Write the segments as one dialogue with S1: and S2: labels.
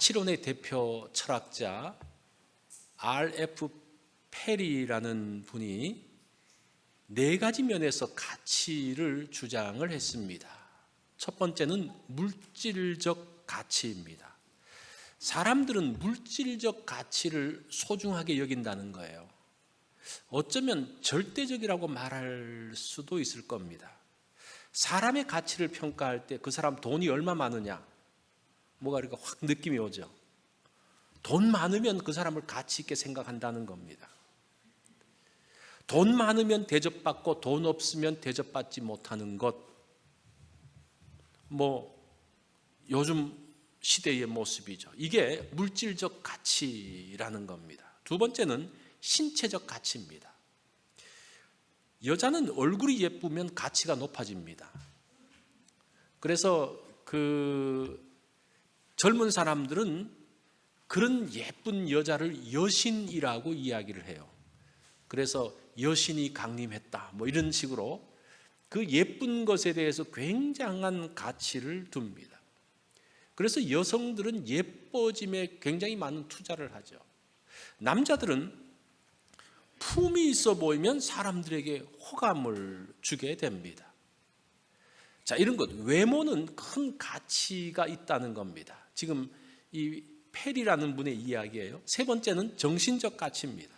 S1: 가치론의 대표 철학자 R.F. 페리라는 분이 네 가지 면에서 가치를 주장을 했습니다. 첫 번째는 물질적 가치입니다. 사람들은 물질적 가치를 소중하게 여긴다는 거예요. 어쩌면 절대적이라고 말할 수도 있을 겁니다. 사람의 가치를 평가할 때 그 사람 돈이 얼마 많으냐, 뭐가 이렇게 확 느낌이 오죠. 돈 많으면 그 사람을 가치 있게 생각한다는 겁니다. 돈 많으면 대접받고 돈 없으면 대접받지 못하는 것, 요즘 시대의 모습이죠. 이게 물질적 가치라는 겁니다. 두 번째는 신체적 가치입니다. 여자는 얼굴이 예쁘면 가치가 높아집니다. 그래서 젊은 사람들은 그런 예쁜 여자를 여신이라고 이야기를 해요. 그래서 여신이 강림했다, 이런 식으로 그 예쁜 것에 대해서 굉장한 가치를 둡니다. 그래서 여성들은 예뻐짐에 굉장히 많은 투자를 하죠. 남자들은 품이 있어 보이면 사람들에게 호감을 주게 됩니다. 자, 이런 것, 외모는 큰 가치가 있다는 겁니다. 지금 이 페리라는 분의 이야기예요. 세 번째는 정신적 가치입니다.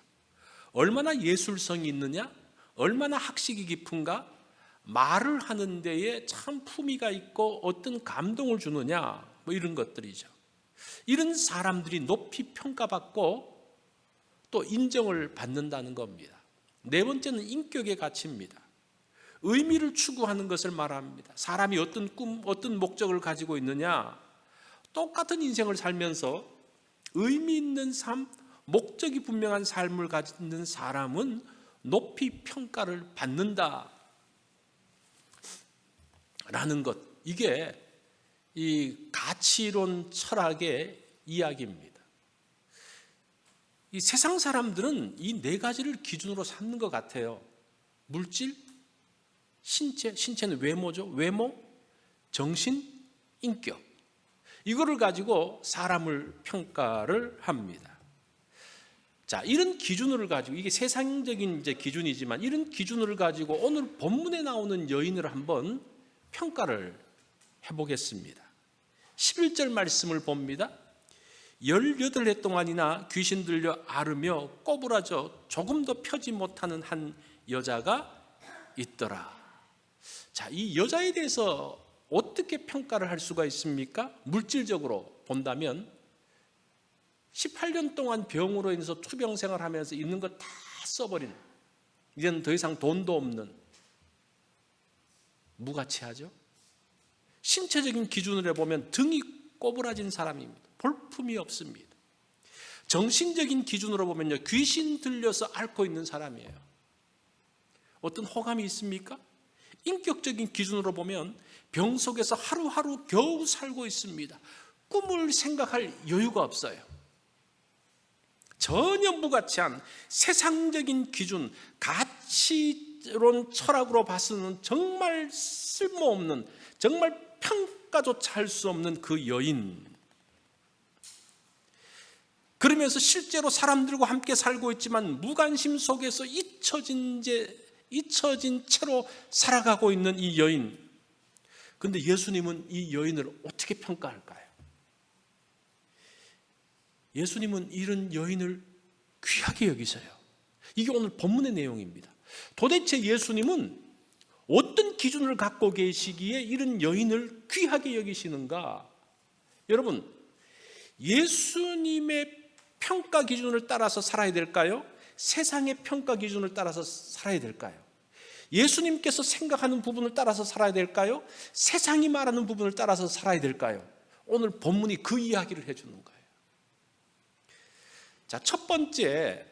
S1: 얼마나 예술성이 있느냐, 얼마나 학식이 깊은가, 말을 하는 데에 참 품위가 있고 어떤 감동을 주느냐, 이런 것들이죠. 이런 사람들이 높이 평가받고 또 인정을 받는다는 겁니다. 네 번째는 인격의 가치입니다. 의미를 추구하는 것을 말합니다. 사람이 어떤 꿈, 어떤 목적을 가지고 있느냐, 똑같은 인생을 살면서 의미 있는 삶, 목적이 분명한 삶을 가지는 사람은 높이 평가를 받는다 라는 것, 이게 이 가치론 철학의 이야기입니다. 이 세상 사람들은 이 네 가지를 기준으로 삼는 것 같아요. 물질, 신체는 외모죠. 외모, 정신, 인격. 이거를 가지고 사람을 평가를 합니다. 자, 이런 기준을 가지고, 이게 세상적인 기준이지만 이런 기준을 가지고 오늘 본문에 나오는 여인을 한번 평가를 해보겠습니다. 11절 말씀을 봅니다. 18해 동안이나 귀신 들려 앓으며 꼬부라져 조금도 펴지 못하는 한 여자가 있더라. 자, 이 여자에 대해서 어떻게 평가를 할 수가 있습니까? 물질적으로 본다면 18년 동안 병으로 인해서 투병 생활하면서 있는 것 다 써버린, 이제는 더 이상 돈도 없는, 무가치하죠. 신체적인 기준으로 보면 등이 꼬부라진 사람입니다. 볼품이 없습니다. 정신적인 기준으로 보면요, 귀신 들려서 앓고 있는 사람이에요. 어떤 호감이 있습니까? 인격적인 기준으로 보면 병 속에서 하루하루 겨우 살고 있습니다. 꿈을 생각할 여유가 없어요. 전혀 무가치한 세상적인 기준, 가치론 철학으로 봐서는 정말 쓸모없는, 정말 평가조차 할 수 없는 그 여인. 그러면서 실제로 사람들과 함께 살고 있지만 무관심 속에서 잊혀진 채로 살아가고 있는 이 여인. 그런데 예수님은 이 여인을 어떻게 평가할까요? 예수님은 이런 여인을 귀하게 여기세요. 이게 오늘 본문의 내용입니다. 도대체 예수님은 어떤 기준을 갖고 계시기에 이런 여인을 귀하게 여기시는가? 여러분, 예수님의 평가 기준을 따라서 살아야 될까요? 세상의 평가 기준을 따라서 살아야 될까요? 예수님께서 생각하는 부분을 따라서 살아야 될까요? 세상이 말하는 부분을 따라서 살아야 될까요? 오늘 본문이 그 이야기를 해주는 거예요. 자, 첫 번째,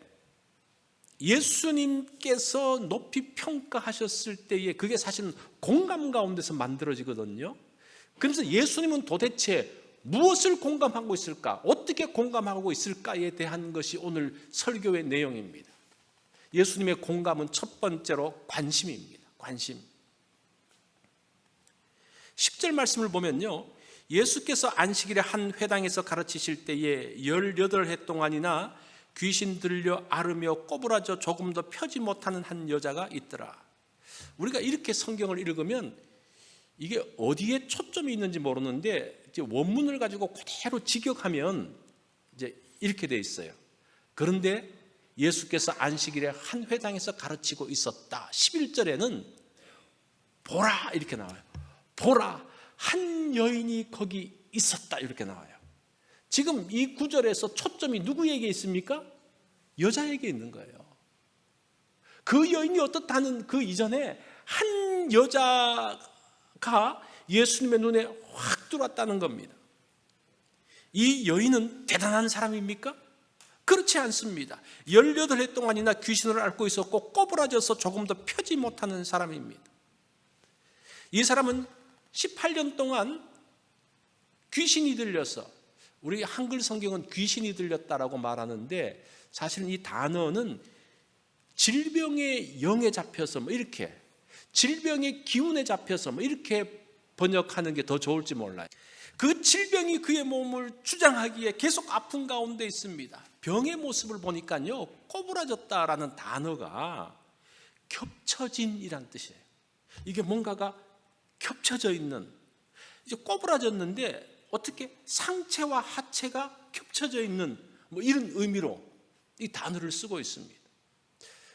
S1: 예수님께서 높이 평가하셨을 때에 그게 사실은 공감 가운데서 만들어지거든요. 그래서 예수님은 도대체 무엇을 공감하고 있을까? 어떻게 공감하고 있을까에 대한 것이 오늘 설교의 내용입니다. 예수님의 공감은 첫 번째로 관심입니다. 관심. 10절 말씀을 보면요, 예수께서 안식일에 한 회당에서 가르치실 때에 18해 동안이나 귀신 들려 앓으며 꼬부라져 조금 더 펴지 못하는 한 여자가 있더라. 우리가 이렇게 성경을 읽으면 이게 어디에 초점이 있는지 모르는데 이제 원문을 가지고 그대로 직역하면 이제 이렇게 돼 있어요. 그런데 예수께서 안식일에 한 회당에서 가르치고 있었다. 11절에는 보라 이렇게 나와요. 보라 한 여인이 거기 있었다 이렇게 나와요. 지금 이 구절에서 초점이 누구에게 있습니까? 여자에게 있는 거예요. 그 여인이 어떻다는 그 이전에 한 여자가 예수님의 눈에 확 들어왔다는 겁니다. 이 여인은 대단한 사람입니까? 그렇지 않습니다. 18해 동안이나 귀신을 앓고 있었고 꼬부라져서 조금 더 펴지 못하는 사람입니다. 이 사람은 18년 동안 귀신이 들려서, 우리 한글 성경은 귀신이 들렸다라고 말하는데 사실은 이 단어는 질병의 영에 잡혀서 뭐 이렇게, 질병의 기운에 잡혀서 뭐 이렇게 번역하는 게 더 좋을지 몰라요. 그 질병이 그의 몸을 주장하기에 계속 아픈 가운데 있습니다. 병의 모습을 보니까요, 꼬부라졌다라는 단어가 겹쳐진이란 뜻이에요. 이게 뭔가가 겹쳐져 있는, 이제 꼬부라졌는데 어떻게 상체와 하체가 겹쳐져 있는 뭐 이런 의미로 이 단어를 쓰고 있습니다.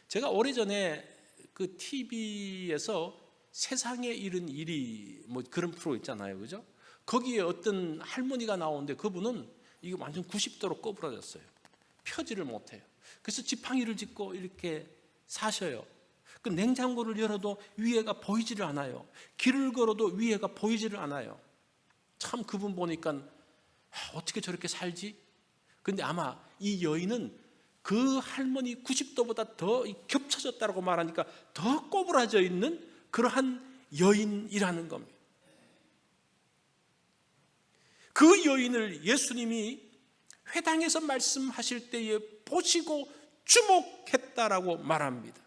S1: 제가 오래전에 그 TV에서 세상에 이른 일이 뭐 그런 프로 있잖아요, 그죠? 거기에 어떤 할머니가 나오는데 그분은 이게 완전 90도로 꼬부라졌어요. 펴지를 못해요. 그래서 지팡이를 짚고 이렇게 사셔요. 그 냉장고를 열어도 위에가 보이지를 않아요. 길을 걸어도 위에가 보이지를 않아요. 참 그분 보니까 어떻게 저렇게 살지? 근데 아마 이 여인은 그 할머니 90도보다 더 겹쳐졌다고 말하니까 더 꼬부라져 있는 그러한 여인이라는 겁니다. 그 여인을 예수님이 회당에서 말씀하실 때에 보시고 주목했다라고 말합니다.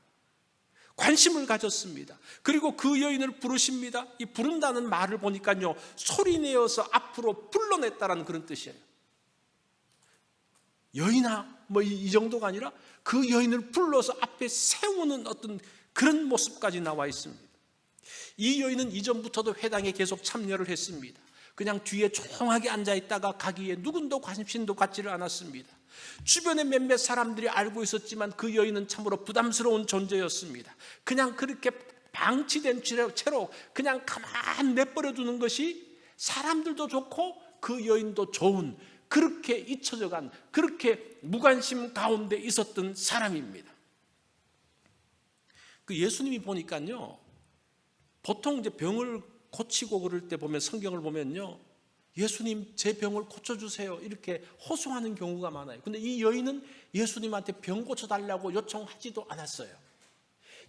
S1: 관심을 가졌습니다. 그리고 그 여인을 부르십니다. 이 부른다는 말을 보니까요, 소리내어서 앞으로 불러냈다라는 그런 뜻이에요. 여인아 뭐 이 정도가 아니라 그 여인을 불러서 앞에 세우는 어떤 그런 모습까지 나와 있습니다. 이 여인은 이전부터도 회당에 계속 참여를 했습니다. 그냥 뒤에 조용하게 앉아있다가 가기에 누군도 관심도 갖지를 않았습니다. 주변에 몇몇 사람들이 알고 있었지만 그 여인은 참으로 부담스러운 존재였습니다. 그냥 그렇게 방치된 채로 그냥 가만 내버려 두는 것이 사람들도 좋고 그 여인도 좋은, 그렇게 잊혀져간, 그렇게 무관심 가운데 있었던 사람입니다. 그 예수님이 보니까요, 보통 이제 병을 고치고 그럴 때 보면, 성경을 보면요, 예수님 제 병을 고쳐주세요 이렇게 호소하는 경우가 많아요. 근데 이 여인은 예수님한테 병 고쳐달라고 요청하지도 않았어요.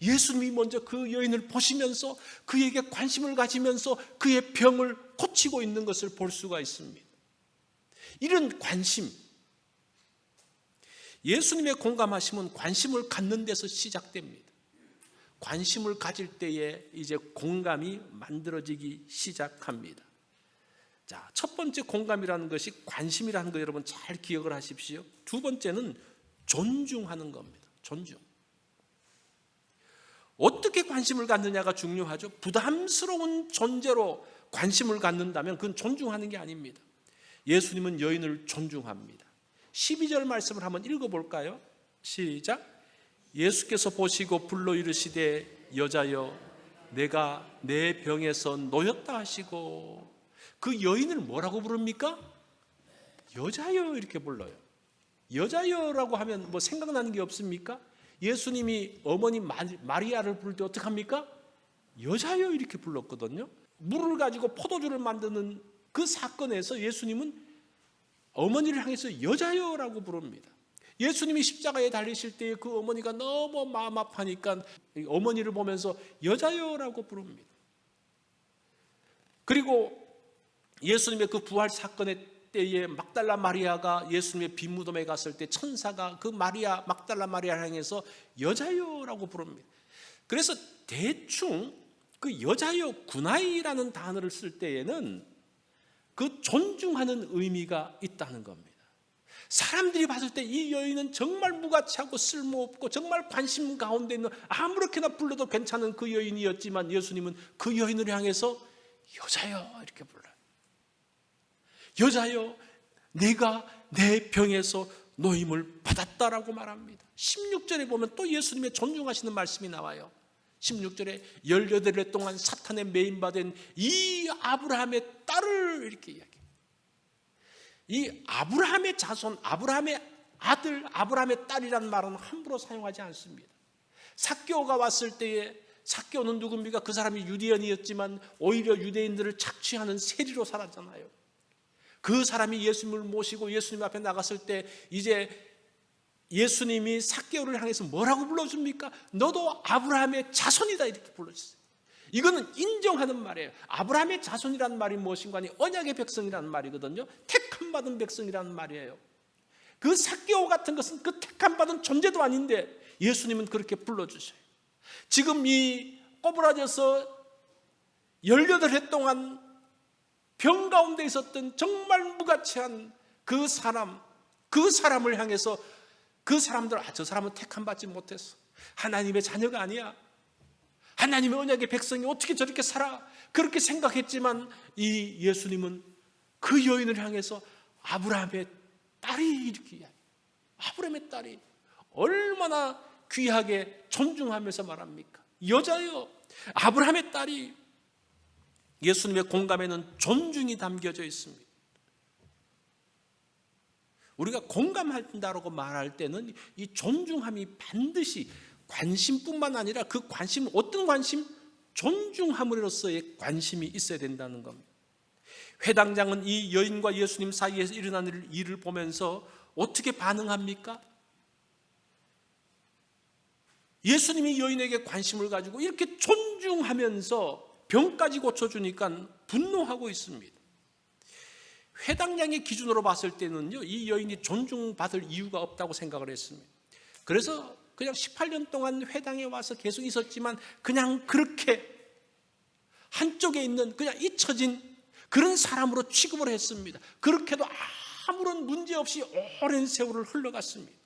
S1: 예수님이 먼저 그 여인을 보시면서 그에게 관심을 가지면서 그의 병을 고치고 있는 것을 볼 수가 있습니다. 이런 관심, 예수님의 공감하심은 관심을 갖는 데서 시작됩니다. 관심을 가질 때에 이제 공감이 만들어지기 시작합니다. 자, 첫 번째 공감이라는 것이 관심이라는 거 여러분 잘 기억을 하십시오. 두 번째는 존중하는 겁니다. 존중. 어떻게 관심을 갖느냐가 중요하죠. 부담스러운 존재로 관심을 갖는다면 그건 존중하는 게 아닙니다. 예수님은 여인을 존중합니다. 12절 말씀을 한번 읽어볼까요? 시작. 예수께서 보시고 불러 이르시되 여자여 내가 내 병에서 놓였다 하시고, 그 여인을 뭐라고 부릅니까? 여자여 이렇게 불러요. 여자여라고 하면 뭐 생각나는 게 없습니까? 예수님이 어머니 마리아를 부를 때 어떻게 합니까? 여자여 이렇게 불렀거든요. 물을 가지고 포도주를 만드는 그 사건에서 예수님은 어머니를 향해서 여자여라고 부릅니다. 예수님이 십자가에 달리실 때 그 어머니가 너무 마음 아파하니까 어머니를 보면서 여자여라고 부릅니다. 그리고 예수님의 그 부활 사건의 때에 막달라 마리아가 예수님의 빈 무덤에 갔을 때 천사가 그 마리아, 막달라 마리아를 향해서 여자여라고 부릅니다. 그래서 대충 그 여자여 구나이라는 단어를 쓸 때에는 그 존중하는 의미가 있다는 겁니다. 사람들이 봤을 때 이 여인은 정말 무가치하고 쓸모없고 정말 관심 가운데 있는 아무렇게나 불러도 괜찮은 그 여인이었지만 예수님은 그 여인을 향해서 여자여 이렇게 불러요. 여자여, 내가 내 병에서 노임을 받았다라고 말합니다. 16절에 보면 또 예수님의 존중하시는 말씀이 나와요. 16절에 18해 동안 사탄에 매인받은 이 아브라함의 딸을 이렇게 이야기해요. 이 아브라함의 자손, 아브라함의 아들, 아브라함의 딸이라는 말은 함부로 사용하지 않습니다. 삭개오가 왔을 때에 삭개오는 누굽니까? 그 사람이 유대인이었지만 오히려 유대인들을 착취하는 세리로 살았잖아요. 그 사람이 예수님을 모시고 예수님 앞에 나갔을 때 이제 예수님이 삭개오를 향해서 뭐라고 불러줍니까? 너도 아브라함의 자손이다 이렇게 불러주세요. 이거는 인정하는 말이에요. 아브라함의 자손이라는 말이 무엇인가 하니 언약의 백성이라는 말이거든요. 택함받은 백성이라는 말이에요. 그 삭개오 같은 것은 그 택함받은 존재도 아닌데 예수님은 그렇게 불러주셔요. 지금 이 꼬부라져서 18해 동안 병 가운데 있었던 정말 무가치한 그 사람을 향해서 그 사람들, 저 사람은 택함받지 못했어. 하나님의 자녀가 아니야. 하나님의 언약의 백성이 어떻게 저렇게 살아? 그렇게 생각했지만 이 예수님은 그 여인을 향해서 아브라함의 딸이 이렇게 이야기해요. 아브라함의 딸이 얼마나 귀하게 존중하면서 말합니까? 여자요, 아브라함의 딸이. 예수님의 공감에는 존중이 담겨져 있습니다. 우리가 공감한다고 말할 때는 이 존중함이 반드시 관심뿐만 아니라 그 관심은 어떤 관심? 존중함으로써의 관심이 있어야 된다는 겁니다. 회당장은 이 여인과 예수님 사이에서 일어나는 일을 보면서 어떻게 반응합니까? 예수님이 여인에게 관심을 가지고 이렇게 존중하면서 병까지 고쳐주니까 분노하고 있습니다. 회당장의 기준으로 봤을 때는요, 이 여인이 존중받을 이유가 없다고 생각을 했습니다. 그래서 그냥 18년 동안 회당에 와서 계속 있었지만 그냥 그렇게 한쪽에 있는 그냥 잊혀진 그런 사람으로 취급을 했습니다. 그렇게도 아무런 문제 없이 오랜 세월을 흘러갔습니다.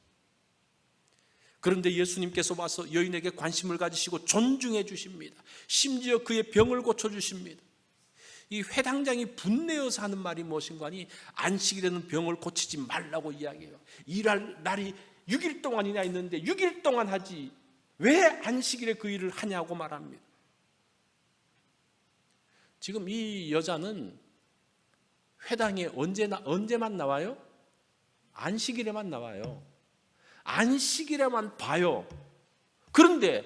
S1: 그런데 예수님께서 와서 여인에게 관심을 가지시고 존중해 주십니다. 심지어 그의 병을 고쳐주십니다. 이 회당장이 분내어서 하는 말이 무엇인가 하니 안식일에는 병을 고치지 말라고 이야기해요. 일할 날이 6일 동안이나 있는데 6일 동안 하지 왜 안식일에 그 일을 하냐고 말합니다. 지금 이 여자는 회당에 언제만 나와요? 안식일에만 나와요. 안식일에만 봐요. 그런데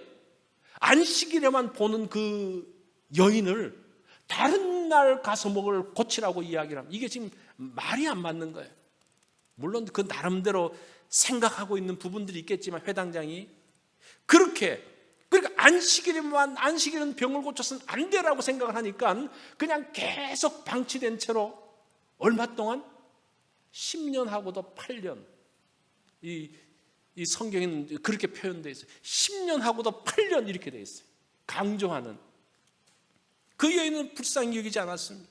S1: 안식일에만 보는 그 여인을 다른 날 가서 목을 고치라고 이야기를 합니다. 이게 지금 말이 안 맞는 거예요. 물론 그 나름대로 생각하고 있는 부분들이 있겠지만 회당장이 그러니까 안식일은 병을 고쳐서는 안 되라고 생각을 하니까 그냥 계속 방치된 채로 얼마 동안? 10년하고도 8년. 이 성경에는 그렇게 표현되어 있어요. 10년하고도 8년 이렇게 되어 있어요. 강조하는. 그 여인은 불쌍히 여기지 않았습니다.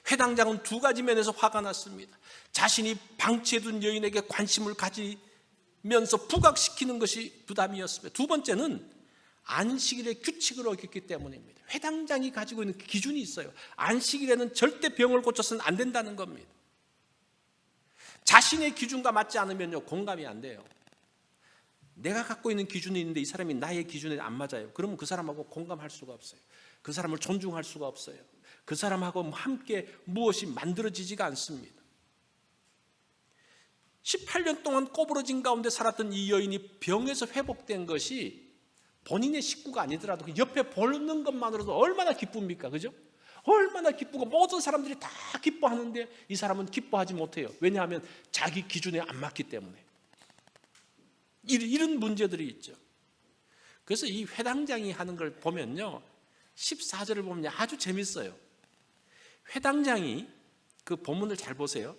S1: 회당장은 두 가지 면에서 화가 났습니다. 자신이 방치해둔 여인에게 관심을 가지면서 부각시키는 것이 부담이었습니다. 두 번째는 안식일의 규칙을 어겼기 때문입니다. 회당장이 가지고 있는 기준이 있어요. 안식일에는 절대 병을 고쳐서는 안 된다는 겁니다. 자신의 기준과 맞지 않으면요, 공감이 안 돼요. 내가 갖고 있는 기준이 있는데 이 사람이 나의 기준에 안 맞아요. 그러면 그 사람하고 공감할 수가 없어요. 그 사람을 존중할 수가 없어요. 그 사람하고 함께 무엇이 만들어지지가 않습니다. 18년 동안 꼬부러진 가운데 살았던 이 여인이 병에서 회복된 것이 본인의 식구가 아니더라도 그 옆에 보는 것만으로도 얼마나 기쁩니까? 그죠? 얼마나 기쁘고 모든 사람들이 다 기뻐하는데 이 사람은 기뻐하지 못해요. 왜냐하면 자기 기준에 안 맞기 때문에. 이런 문제들이 있죠. 그래서 이 회당장이 하는 걸 보면요, 14절을 보면 아주 재밌어요. 회당장이, 그 본문을 잘 보세요.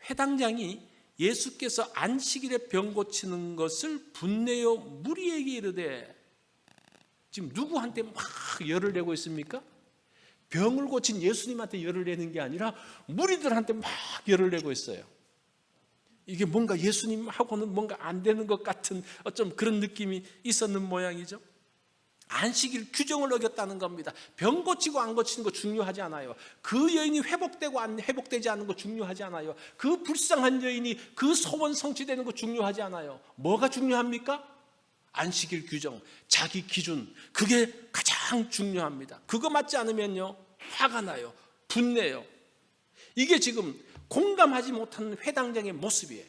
S1: 회당장이 예수께서 안식일에 병 고치는 것을 분내어 무리에게 이르되, 지금 누구한테 막 열을 내고 있습니까? 병을 고친 예수님한테 열을 내는 게 아니라 무리들한테 막 열을 내고 있어요. 이게 뭔가 예수님하고는 뭔가 안 되는 것 같은 어쩜 그런 느낌이 있었는 모양이죠. 안식일 규정을 어겼다는 겁니다. 병 고치고 안 고치는 거 중요하지 않아요. 그 여인이 회복되고 안 회복되지 않는 거 중요하지 않아요. 그 불쌍한 여인이 그 소원 성취되는 거 중요하지 않아요. 뭐가 중요합니까? 안식일 규정, 자기 기준, 그게 가장 중요합니다. 그거 맞지 않으면요, 화가 나요, 분내요. 이게 지금 공감하지 못하는 회당장의 모습이에요.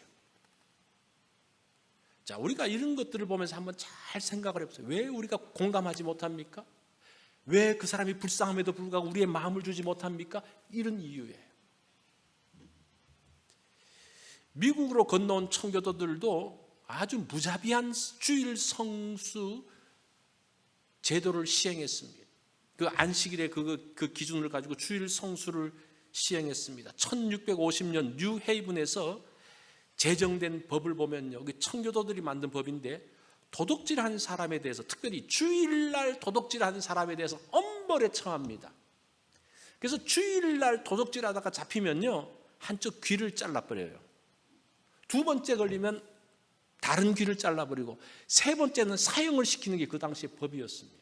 S1: 자, 우리가 이런 것들을 보면서 한번 잘 생각을 해보세요. 왜 우리가 공감하지 못합니까? 왜 그 사람이 불쌍함에도 불구하고 우리의 마음을 주지 못합니까? 이런 이유예요. 미국으로 건너온 청교도들도 아주 무자비한 주일 성수 제도를 시행했습니다. 그 안식일의 그 기준을 가지고 주일 성수를 시행했습니다. 1650년 뉴헤이븐에서 제정된 법을 보면요, 청교도들이 만든 법인데 도둑질한 사람에 대해서, 특별히 주일날 도둑질한 사람에 대해서 엄벌에 처합니다. 그래서 주일날 도둑질하다가 잡히면요, 한쪽 귀를 잘라버려요. 두 번째 걸리면 다른 귀를 잘라버리고, 세 번째는 사형을 시키는 게 그 당시의 법이었습니다.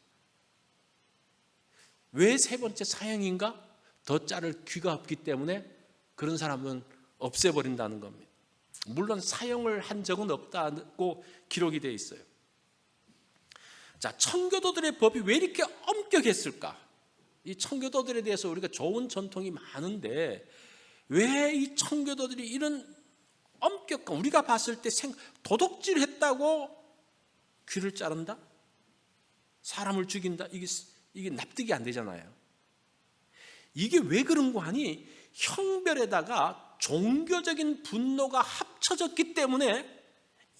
S1: 왜 세 번째 사형인가? 더 자를 귀가 없기 때문에 그런 사람은 없애버린다는 겁니다. 물론 사형을 한 적은 없다고 기록이 되어 있어요. 자, 청교도들의 법이 왜 이렇게 엄격했을까? 이 청교도들에 대해서 우리가 좋은 전통이 많은데 왜 이 청교도들이 이런 엄격한, 우리가 봤을 때 도둑질 했다고 귀를 자른다? 사람을 죽인다? 이게 납득이 안 되잖아요. 이게 왜 그런 거 하니? 형별에다가 종교적인 분노가 합쳐졌기 때문에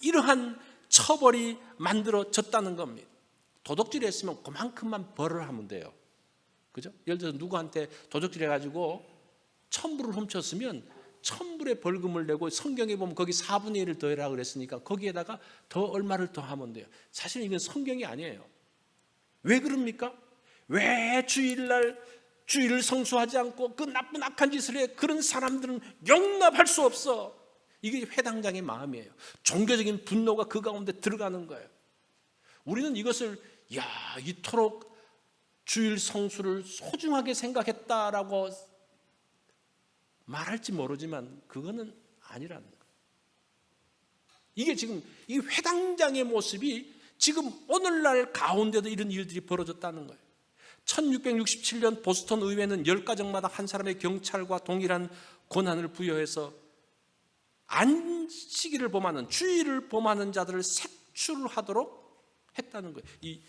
S1: 이러한 처벌이 만들어졌다는 겁니다. 도둑질 했으면 그만큼만 벌을 하면 돼요. 그죠? 예를 들어서 누구한테 도둑질 해가지고 1000불을 훔쳤으면 1000불의 벌금을 내고, 성경에 보면 거기 4분의 1을 더해라 그랬으니까 거기에다가 더 얼마를 더 하면 돼요. 사실 이건 성경이 아니에요. 왜 그럽니까? 왜 주일을 성수하지 않고 그 나쁜 악한 짓을 해? 그런 사람들은 용납할 수 없어. 이게 회당장의 마음이에요. 종교적인 분노가 그 가운데 들어가는 거예요. 우리는 이것을 이토록 주일 성수를 소중하게 생각했다라고 말할지 모르지만 그거는 아니라는 거예요. 이게 지금 이 회당장의 모습이 지금 오늘날 가운데도 이런 일들이 벌어졌다는 거예요. 1667년 보스턴 의회는 10가정마다 한 사람의 경찰과 동일한 권한을 부여해서 안식일을 범하는, 주일을 범하는 자들을 색출하도록 했다는 거예요. 이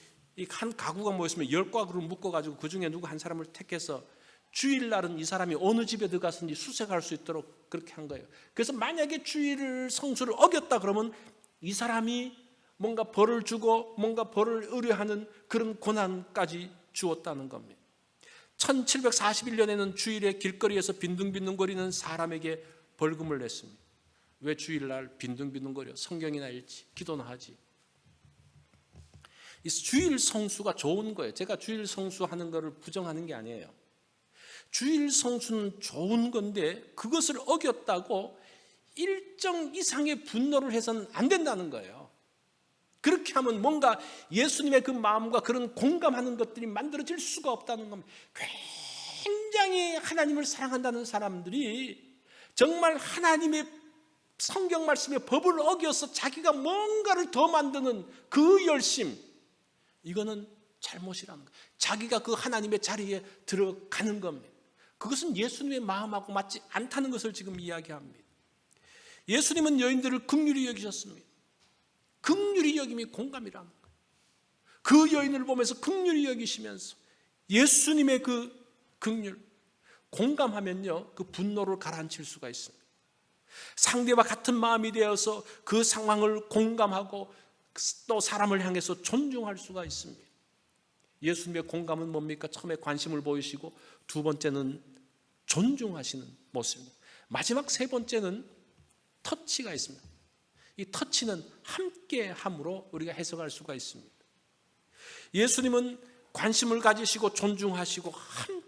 S1: 한 가구가 모였으면 10가구를 묶어가지고 그 중에 누구 한 사람을 택해서 주일날은 이 사람이 어느 집에 들어가서든지 수색할 수 있도록 그렇게 한 거예요. 그래서 만약에 주일 성수를 어겼다 그러면 이 사람이 뭔가 벌을 주고 뭔가 벌을 의뢰하는 그런 권한까지 주었다는 겁니다. 1741년에는 주일에 길거리에서 빈둥빈둥거리는 사람에게 벌금을 냈습니다. 왜 주일날 빈둥빈둥거려? 성경이나 읽지, 기도나 하지. 이 주일 성수가 좋은 거예요. 제가 주일 성수하는 거를 부정하는 게 아니에요. 주일 성수는 좋은 건데 그것을 어겼다고 일정 이상의 분노를 해서는 안 된다는 거예요. 그렇게 하면 뭔가 예수님의 그 마음과 그런 공감하는 것들이 만들어질 수가 없다는 겁니다. 굉장히 하나님을 사랑한다는 사람들이 정말 하나님의 성경 말씀의 법을 어겨서 자기가 뭔가를 더 만드는 그 열심, 이거는 잘못이라는 거예요. 자기가 그 하나님의 자리에 들어가는 겁니다. 그것은 예수님의 마음하고 맞지 않다는 것을 지금 이야기합니다. 예수님은 여인들을 긍휼히 여기셨습니다. 긍휼히 여김이 공감이라는 거예요. 그 여인을 보면서 긍휼히 여기시면서 예수님의 그 긍휼, 공감하면요, 그 분노를 가라앉힐 수가 있습니다. 상대와 같은 마음이 되어서 그 상황을 공감하고 또 사람을 향해서 존중할 수가 있습니다. 예수님의 공감은 뭡니까? 처음에 관심을 보이시고, 두 번째는 존중하시는 모습입니다. 마지막 세 번째는 터치가 있습니다. 이 터치는 함께함으로 우리가 해석할 수가 있습니다. 예수님은 관심을 가지시고 존중하시고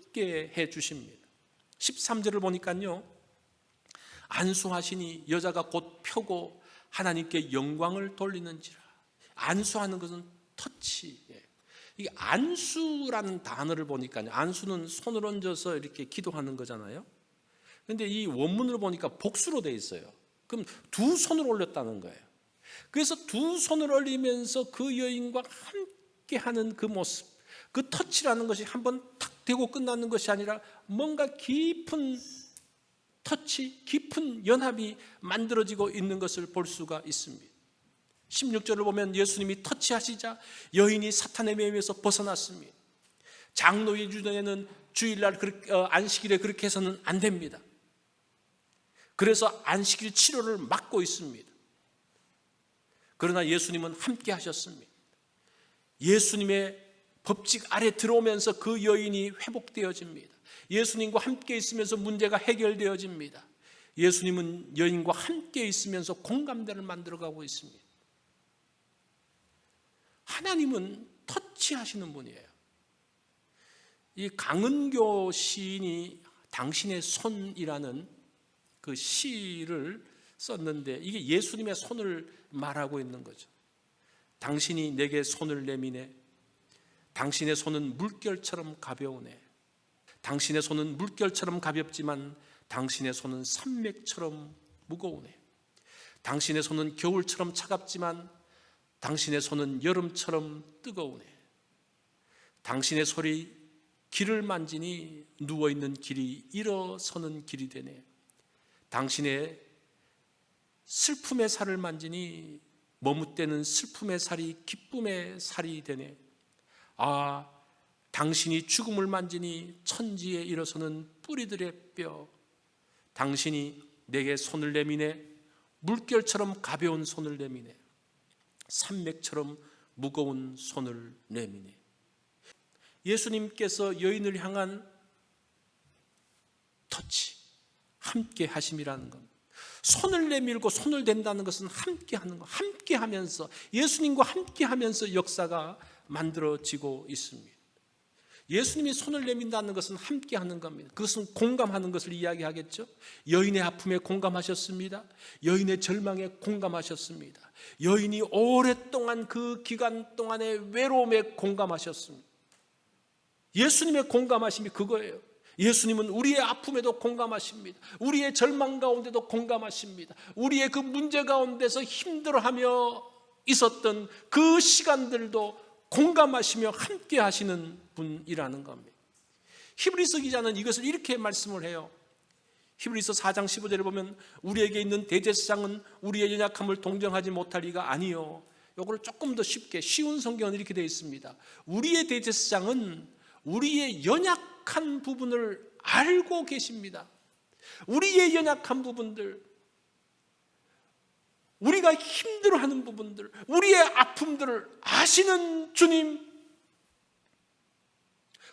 S1: 함께 해 주십니다. 13절을 보니까요, 안수하시니 여자가 곧 펴고 하나님께 영광을 돌리는지라. 안수하는 것은 터치. 이게 안수라는 단어를 보니까요, 안수는 손을 얹어서 이렇게 기도하는 거잖아요. 그런데 이 원문을 보니까 복수로 돼 있어요. 그럼 두 손을 올렸다는 거예요. 그래서 두 손을 올리면서 그 여인과 함께 하는 그 모습, 그 터치라는 것이 한번 탁 되고 끝나는 것이 아니라 뭔가 깊은 터치, 깊은 연합이 만들어지고 있는 것을 볼 수가 있습니다. 16절을 보면 예수님이 터치하시자 여인이 사탄의 매임에서 벗어났습니다. 장로의 주전에는 주일날 안식일에 그렇게 해서는 안 됩니다. 그래서 안식일 치료를 막고 있습니다. 그러나 예수님은 함께 하셨습니다. 예수님의 법칙 아래 들어오면서 그 여인이 회복되어집니다. 예수님과 함께 있으면서 문제가 해결되어집니다. 예수님은 여인과 함께 있으면서 공감대를 만들어가고 있습니다. 하나님은 터치하시는 분이에요. 이 강은교 시인이 당신의 손이라는 그 시를 썼는데, 이게 예수님의 손을 말하고 있는 거죠. 당신이 내게 손을 내미네. 당신의 손은 물결처럼 가벼우네. 당신의 손은 물결처럼 가볍지만 당신의 손은 산맥처럼 무거우네. 당신의 손은 겨울처럼 차갑지만 당신의 손은 여름처럼 뜨거우네. 당신의 손이 길을 만지니 누워있는 길이 일어서는 길이 되네. 당신의 슬픔의 살을 만지니 머뭇대는 슬픔의 살이 기쁨의 살이 되네. 아, 당신이 죽음을 만지니 천지에 일어서는 뿌리들의 뼈. 당신이 내게 손을 내미네. 물결처럼 가벼운 손을 내미네. 산맥처럼 무거운 손을 내미네. 예수님께서 여인을 향한 터치, 함께 하심이라는 겁니다. 손을 내밀고 손을 댄다는 것은 함께 하는 것, 함께 하면서, 예수님과 함께 하면서 역사가 만들어지고 있습니다. 예수님이 손을 내민다는 것은 함께 하는 겁니다. 그것은 공감하는 것을 이야기하겠죠. 여인의 아픔에 공감하셨습니다. 여인의 절망에 공감하셨습니다. 여인이 오랫동안 그 기간 동안의 외로움에 공감하셨습니다. 예수님의 공감하심이 그거예요. 예수님은 우리의 아픔에도 공감하십니다. 우리의 절망 가운데도 공감하십니다. 우리의 그 문제 가운데서 힘들어하며 있었던 그 시간들도 공감하시며 함께 하시는 분이라는 겁니다. 히브리서 기자는 이것을 이렇게 말씀을 해요. 히브리서 4장 15절을 보면 우리에게 있는 대제사장은 우리의 연약함을 동정하지 못할 리가 아니요. 이걸 조금 더 쉽게, 쉬운 성경은 이렇게 되어 있습니다. 우리의 대제사장은 우리의 연약한 부분을 알고 계십니다. 우리의 연약한 부분들, 우리가 힘들어하는 부분들, 우리의 아픔들을 아시는 주님,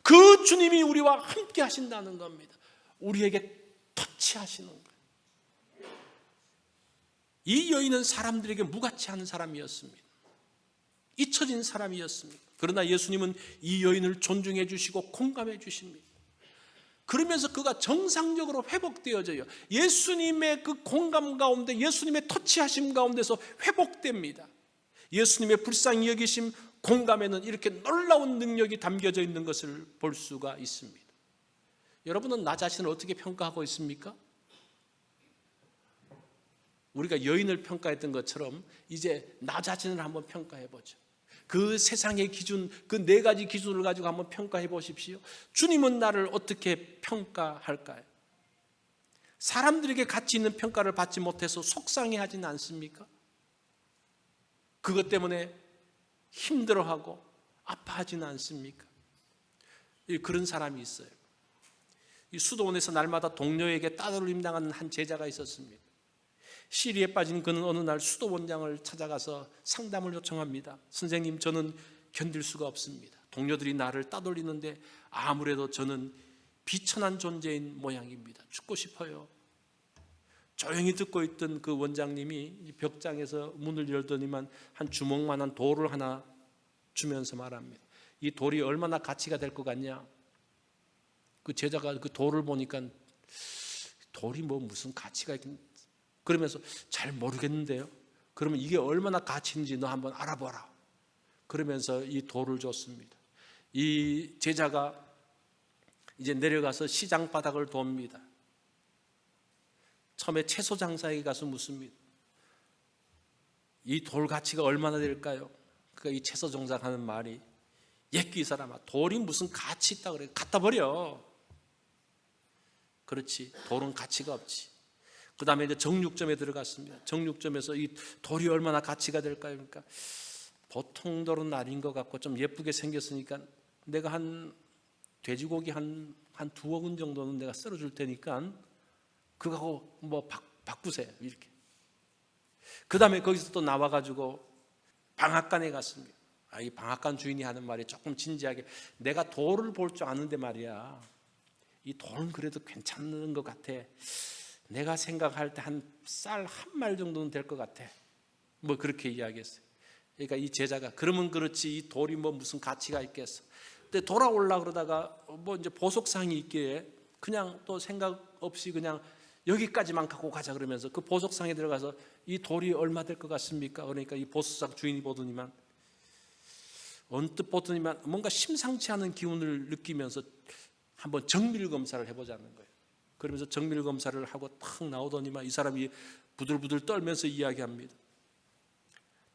S1: 그 주님이 우리와 함께 하신다는 겁니다. 우리에게 터치하시는 거예요. 이 여인은 사람들에게 무가치 않은 사람이었습니다. 잊혀진 사람이었습니다. 그러나 예수님은 이 여인을 존중해 주시고 공감해 주십니다. 그러면서 그가 정상적으로 회복되어져요. 예수님의 그 공감 가운데, 예수님의 터치하심 가운데서 회복됩니다. 예수님의 불쌍히 여기심, 공감에는 이렇게 놀라운 능력이 담겨져 있는 것을 볼 수가 있습니다. 여러분은 나 자신을 어떻게 평가하고 있습니까? 우리가 여인을 평가했던 것처럼 이제 나 자신을 한번 평가해 보죠. 그 세상의 기준, 그 네 가지 기준을 가지고 한번 평가해 보십시오. 주님은 나를 어떻게 평가할까요? 사람들에게 가치 있는 평가를 받지 못해서 속상해하지는 않습니까? 그것 때문에 힘들어하고 아파하지는 않습니까? 그런 사람이 있어요. 이 수도원에서 날마다 동료에게 따돌림 당하는 한 제자가 있었습니다. 시리에 빠진 그는 어느 날 수도원장을 찾아가서 상담을 요청합니다. 선생님, 저는 견딜 수가 없습니다. 동료들이 나를 따돌리는데 아무래도 저는 비천한 존재인 모양입니다. 죽고 싶어요. 조용히 듣고 있던 그 원장님이 벽장에서 문을 열더니만 한 주먹만한 돌을 하나 주면서 말합니다. 이 돌이 얼마나 가치가 될 것 같냐? 그 제자가 그 돌을 보니까 돌이 뭐 무슨 가치가 있긴, 그러면서 잘 모르겠는데요. 그러면 이게 얼마나 가치 있는지 너 한번 알아보라. 그러면서 이 돌을 줬습니다. 이 제자가 이제 내려가서 시장 바닥을 돕니다. 처음에 채소 장사에 가서 묻습니다. 이 돌 가치가 얼마나 될까요? 그러니까 이 채소 종작하는 말이, 예끼 사람아, 돌이 무슨 가치 있다 그래? 갖다 버려. 그렇지, 돌은 가치가 없지. 그 다음에 이제 정육점에 들어갔습니다. 정육점에서 이 돌이 얼마나 가치가 될까요? 그러니까 보통 돌은 아닌 것 같고 좀 예쁘게 생겼으니까 내가 한 돼지고기 한 2억 원 정도는 내가 썰어줄 테니까 그거하고 뭐 바꾸세요. 이렇게. 그 다음에 거기서 또 나와가지고 방앗간에 갔습니다. 이 방앗간 주인이 하는 말이 조금 진지하게, 내가 돌을 볼 줄 아는데 말이야, 이 돌은 그래도 괜찮은 것 같아. 내가 생각할 때 한 쌀 한 말 정도는 될 것 같아. 뭐 그렇게 이야기했어요. 그러니까 이 제자가, 그러면 그렇지 이 돌이 뭐 무슨 가치가 있겠어. 근데 돌아올라 그러다가 뭐 이제 보석상이 있기에 그냥 또 생각 없이 그냥 여기까지만 갖고 가자 그러면서 그 보석상에 들어가서 이 돌이 얼마 될 것 같습니까? 그러니까 이 보석상 주인이 보더니만, 언뜻 보더니만 뭔가 심상치 않은 기운을 느끼면서 한번 정밀 검사를 해보자는 거예요. 그러면서 정밀 검사를 하고 탁 나오더니만 이 사람이 부들부들 떨면서 이야기합니다.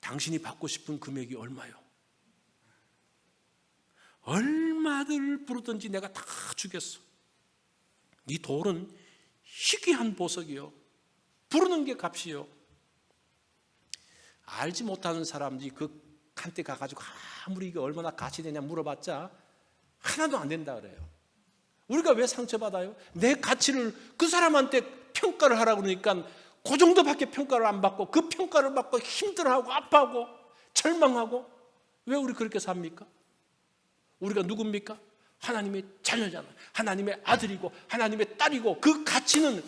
S1: 당신이 받고 싶은 금액이 얼마요? 얼마를 부르든지 내가 다 주겠어. 이 돌은 희귀한 보석이요, 부르는 게 값이요. 알지 못하는 사람들이 그 한테 가가지고 아무리 이게 얼마나 가치 되냐 물어봤자 하나도 안 된다 그래요. 우리가 왜 상처받아요? 내 가치를 그 사람한테 평가를 하라고 그러니까 그 정도밖에 평가를 안 받고, 그 평가를 받고 힘들어하고 아파하고 절망하고. 왜 우리 그렇게 삽니까? 우리가 누굽니까? 하나님의 자녀잖아요. 하나님의 아들이고 하나님의 딸이고, 그 가치는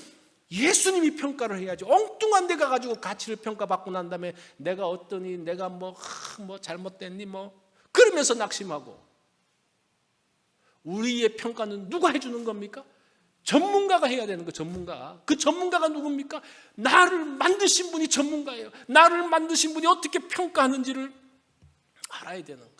S1: 예수님이 평가를 해야지. 엉뚱한 데 가가지고 가치를 평가받고 난 다음에 내가 어떠니, 내가 뭐 잘못됐니 뭐 그러면서 낙심하고. 우리의 평가는 누가 해주는 겁니까? 전문가가 해야 되는 거. 전문가. 그 전문가가 누굽니까? 나를 만드신 분이 전문가예요. 나를 만드신 분이 어떻게 평가하는지를 알아야 되는 거예요.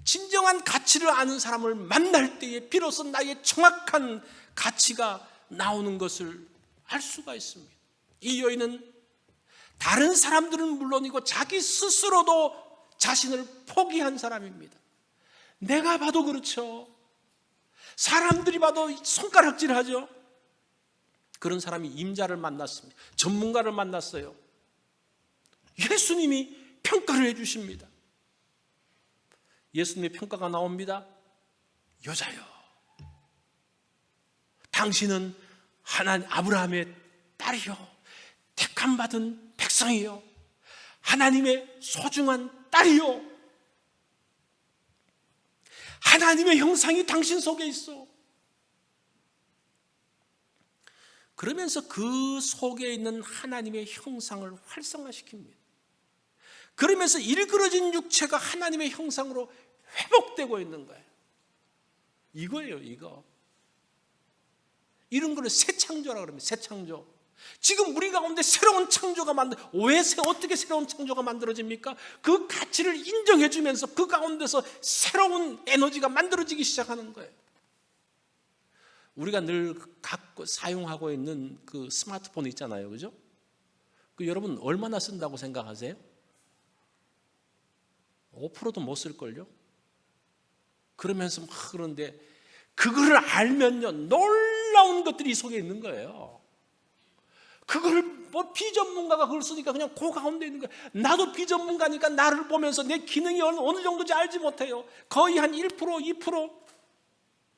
S1: 진정한 가치를 아는 사람을 만날 때에 비로소 나의 정확한 가치가 나오는 것을 알 수가 있습니다. 이 여인은 다른 사람들은 물론이고 자기 스스로도 자신을 포기한 사람입니다. 내가 봐도 그렇죠. 사람들이 봐도 손가락질하죠. 그런 사람이 임자를 만났습니다. 전문가를 만났어요. 예수님이 평가를 해주십니다. 예수님의 평가가 나옵니다. 여자여, 당신은 하나님 아브라함의 딸이요, 택함 받은 백성이요, 하나님의 소중한 딸이요, 하나님의 형상이 당신 속에 있어. 그러면서 그 속에 있는 하나님의 형상을 활성화시킵니다. 그러면서 일그러진 육체가 하나님의 형상으로 회복되고 있는 거예요. 이거예요, 이거. 이런 거를 새 창조라고 그럽니다. 새 창조. 지금 우리 가운데 새로운 창조가 어떻게 새로운 창조가 만들어집니까? 그 가치를 인정해 주면서 그 가운데서 새로운 에너지가 만들어지기 시작하는 거예요. 우리가 늘 갖고 사용하고 있는 그 스마트폰 있잖아요, 그죠? 그 여러분 얼마나 쓴다고 생각하세요? 5%도 못 쓸걸요? 그러면서 막 그런데 그거를 알면요, 놀라운 것들이 이 속에 있는 거예요. 그걸 뭐 비전문가가 그걸 쓰니까 그냥 그 가운데 있는 거예요. 나도 비전문가니까 나를 보면서 내 기능이 어느 정도인지 알지 못해요. 거의 한 1%, 2%.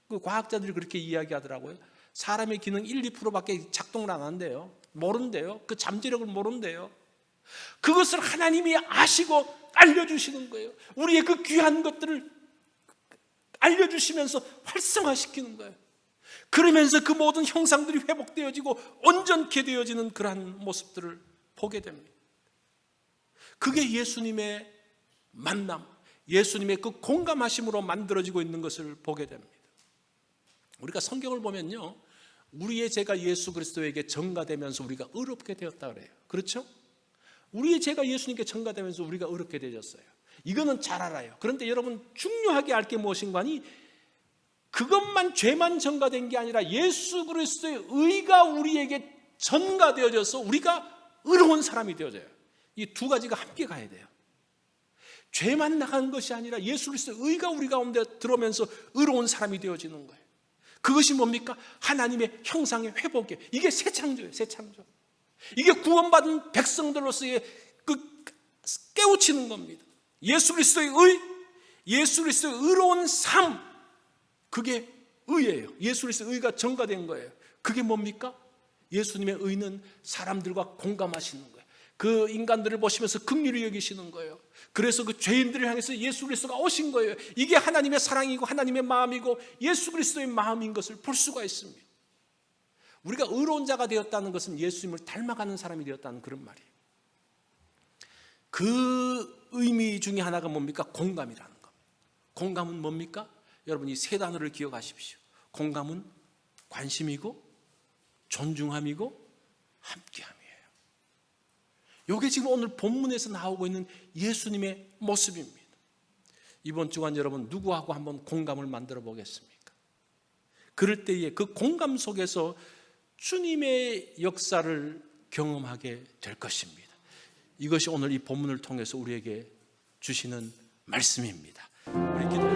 S1: 그 과학자들이 그렇게 이야기하더라고요. 사람의 기능 1, 2%밖에 작동을 안 한대요. 모른대요. 그 잠재력을 모른대요. 그것을 하나님이 아시고 알려주시는 거예요. 우리의 그 귀한 것들을 알려주시면서 활성화시키는 거예요. 그러면서 그 모든 형상들이 회복되어지고 온전케 되어지는 그러한 모습들을 보게 됩니다. 그게 예수님의 만남, 예수님의 그 공감하심으로 만들어지고 있는 것을 보게 됩니다. 우리가 성경을 보면요, 우리의 죄가 예수 그리스도에게 전가되면서 우리가 의롭게 되었다 그래요. 그렇죠? 우리의 죄가 예수님께 전가되면서 우리가 의롭게 되었어요. 이거는 잘 알아요. 그런데 여러분, 중요하게 알 게 무엇인가 하니, 그것만, 죄만 전가된 게 아니라 예수 그리스도의 의가 우리에게 전가되어져서 우리가 의로운 사람이 되어져요. 이 두 가지가 함께 가야 돼요. 죄만 나간 것이 아니라 예수 그리스도의 의가 우리 가운데 들어오면서 의로운 사람이 되어지는 거예요. 그것이 뭡니까? 하나님의 형상의 회복이에요. 이게 새 창조예요. 새 창조. 이게 구원받은 백성들로서의 그 깨우치는 겁니다. 예수 그리스도의 의, 예수 그리스도의 의로운 삶, 그게 의예요. 예수 그리스도의 의가 전가된 거예요. 그게 뭡니까? 예수님의 의는 사람들과 공감하시는 거예요. 그 인간들을 보시면서 긍휼히 여기시는 거예요. 그래서 그 죄인들을 향해서 예수 그리스도가 오신 거예요. 이게 하나님의 사랑이고 하나님의 마음이고 예수 그리스도의 마음인 것을 볼 수가 있습니다. 우리가 의로운 자가 되었다는 것은 예수님을 닮아가는 사람이 되었다는 그런 말이에요. 그 의미 중에 하나가 뭡니까? 공감이라는 겁니다. 공감은 뭡니까? 여러분, 이 세 단어를 기억하십시오. 공감은 관심이고 존중함이고 함께함이에요. 이게 지금 오늘 본문에서 나오고 있는 예수님의 모습입니다. 이번 주간 여러분, 누구하고 한번 공감을 만들어 보겠습니까? 그럴 때에 그 공감 속에서 주님의 역사를 경험하게 될 것입니다. 이것이 오늘 이 본문을 통해서 우리에게 주시는 말씀입니다. 우리 기도